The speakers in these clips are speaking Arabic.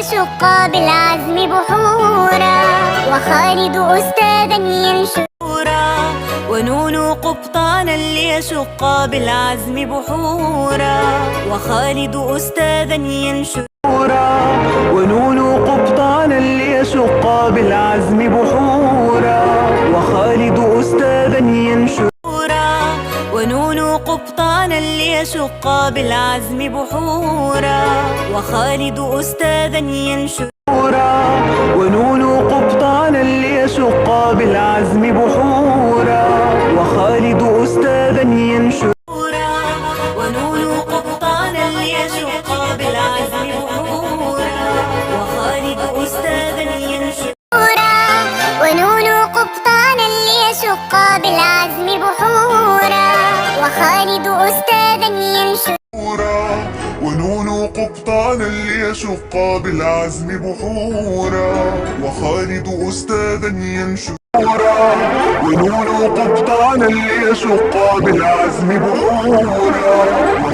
ليشق بالعزم بحورا، وخالد أستاذا ينشورا، ونون قبطانا ليشق بالعزم بحورا، وخالد أستاذا ينشورا، ونون قبطانا ليشق بالعزم بحورا، وخالد أستاذا ينشورا، ونون قبطانا ليشق بالعزم بحورا، وخالد أستاذا ينشورا، ونون قبطانا ليشق بالعزم بحورا، وخالد أستاذا ينشورا، ونون قبطانا ليشق بالعزم بحورا، وخالد أستاذا ينشورا، ونون قبطانا ليشق بالعزم بحورا، وخالد أستاذا ينشورا، ونون قبطانا ليشق بالعزم بحورا، وخالد أستاذا ينشورا، ونون قبطانا ليشق بالعزم بحورا،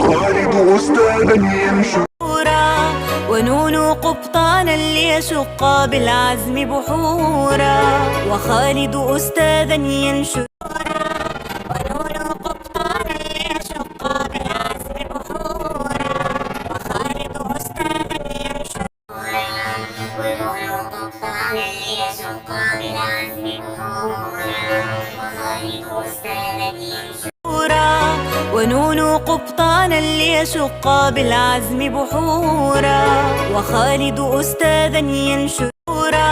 وخالد أستاذا ينشورا، ونون قبطانا ليشق بالعزم بحورا، وخالد أستاذا ينشورا، ونون قبطانا ليشق بالعزم بحورا، وخالد أستاذا ينشورا، ونون قبطانا ليشق بالعزم بحورا، وخالد أستاذا ينشورا،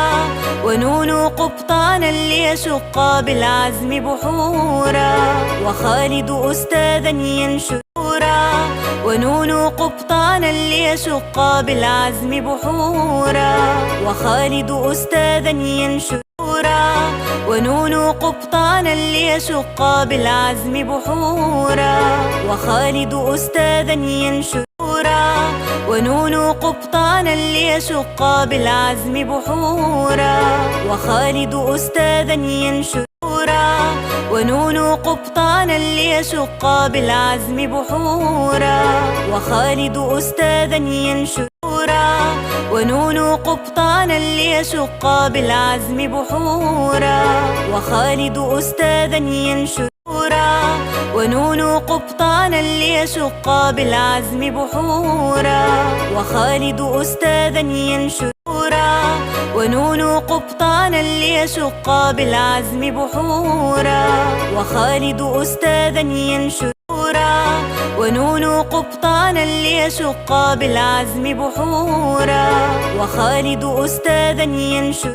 ونون قبطانا ليشق بالعزم بحورا، وخالد أستاذا ينشورا، ونون قبطانا ليشق بالعزم بحورا، وخالد أستاذا ينشورا، ونون قبطانا ليشق بالعزم بحورا، وخالد أستاذا ينشورا، ونون قبطانا ليشق بالعزم بحورا، وخالد أستاذا ينشورا، ونون قبطانا ليشق بالعزم بحورا، وخالد أستاذا ينشورا، ونون قبطانا ليشق بالعزم بحورا، وخالد أستاذا ينشورا، ونون قبطانا ليشق بالعزم بحورا، وخالد أستاذا ينشورا، ونون قبطانا ليشق بالعزم بحورا، وخالد أستاذا ينشورا، ونون قبطانا ليشق بالعزم بحورا، وخالد أستاذا ينشورا، ونون قبطانا ليشق بالعزم بحورا، وخالد أستاذا ينشورا.